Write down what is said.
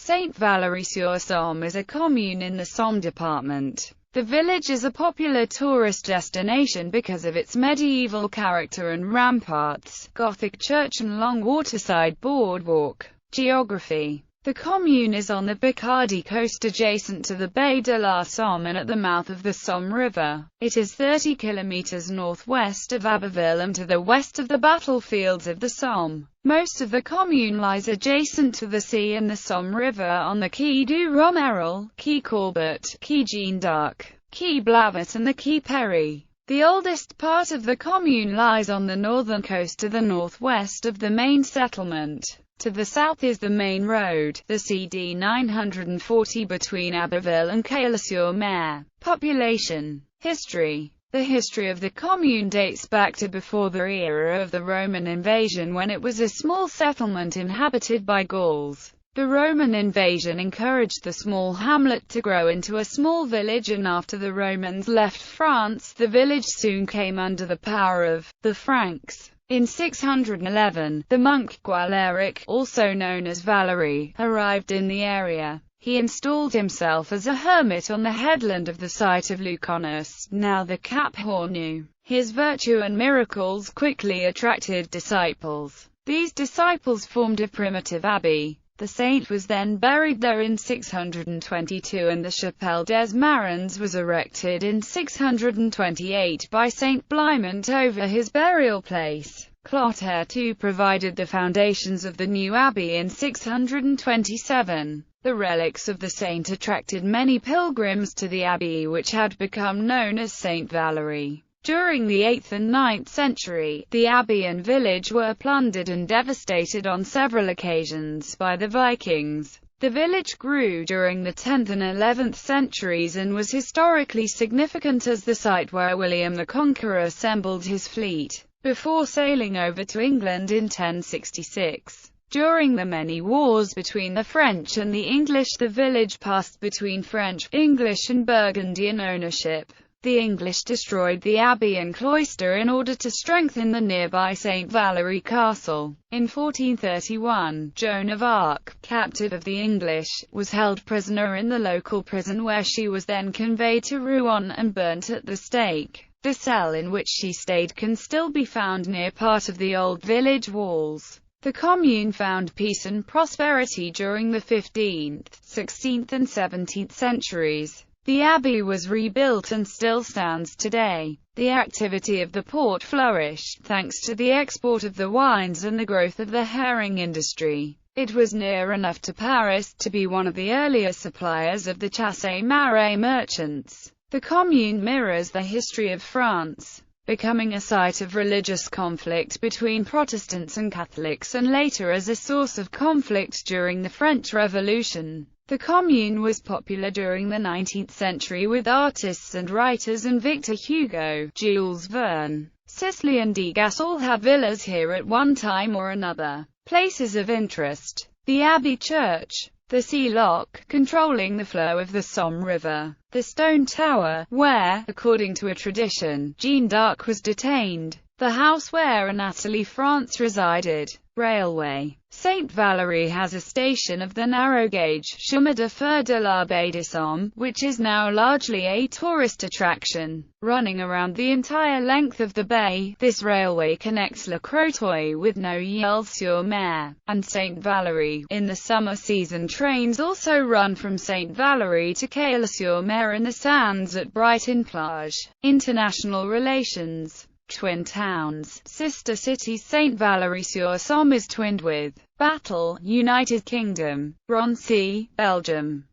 Saint-Valery-sur-Somme is a commune in the Somme department. The village is a popular tourist destination because of its medieval character and ramparts, Gothic church and long waterside boardwalk. Geography. The commune is on the Picardy coast adjacent to the Baie de la Somme and at the mouth of the Somme River. It is 30 kilometers northwest of Abbeville and to the west of the battlefields of the Somme. Most of the commune lies adjacent to the sea and the Somme River on the Quai du Romeral, Quai Corbet, Quai Jeanne d'Arc, Quai Blavet and the Quai Perry. The oldest part of the commune lies on the northern coast to the northwest of the main settlement. To the south is the main road, the CD 940 between Abbeville and Cailles-sur-Mer. Population. History. The history of the commune dates back to before the era of the Roman invasion, when it was a small settlement inhabited by Gauls. The Roman invasion encouraged the small hamlet to grow into a small village, and after the Romans left France, the village soon came under the power of the Franks. In 611, the monk Gualeric, also known as Valery, arrived in the area. He installed himself as a hermit on the headland of the site of Lucanus, now the Cap Hornu. His virtue and miracles quickly attracted disciples. These disciples formed a primitive abbey. The saint was then buried there in 622 and the Chapelle des Marins was erected in 628 by Saint Blimont over his burial place. Clotaire too provided the foundations of the new abbey in 627. The relics of the saint attracted many pilgrims to the abbey, which had become known as Saint Valery. During the 8th and 9th century, the abbey and village were plundered and devastated on several occasions by the Vikings. The village grew during the 10th and 11th centuries and was historically significant as the site where William the Conqueror assembled his fleet, before sailing over to England in 1066. During the many wars between the French and the English, the village passed between French, English and Burgundian ownership. The English destroyed the abbey and cloister in order to strengthen the nearby St. Valery Castle. In 1431, Joan of Arc, captive of the English, was held prisoner in the local prison, where she was then conveyed to Rouen and burnt at the stake. The cell in which she stayed can still be found near part of the old village walls. The commune found peace and prosperity during the 15th, 16th and 17th centuries. The abbey was rebuilt and still stands today. The activity of the port flourished, thanks to the export of the wines and the growth of the herring industry. It was near enough to Paris to be one of the earlier suppliers of the chasse-marée merchants. The commune mirrors the history of France, becoming a site of religious conflict between Protestants and Catholics, and later as a source of conflict during the French Revolution. The commune was popular during the 19th century with artists and writers, and Victor Hugo, Jules Verne, Cicely and Degas all had villas here at one time or another. Places of interest. The Abbey Church. The sea lock, controlling the flow of the Somme River. The Stone Tower, where, according to a tradition, Jeanne d'Arc was detained. The house where Anatole France resided. Railway. Saint Valery has a station of the narrow-gauge chemin de fer de la Baie de Somme, which is now largely a tourist attraction. Running around the entire length of the bay, this railway connects Le Crotoy with Noyelles-sur-Mer and Saint Valery. In the summer season, trains also run from Saint Valery to Cailles-sur-Mer and the sands at Brighton-Plage. International relations. Twin towns. Sister cities. Saint-Valery-sur-Somme is twinned with Battle, United Kingdom, Roncy, Belgium.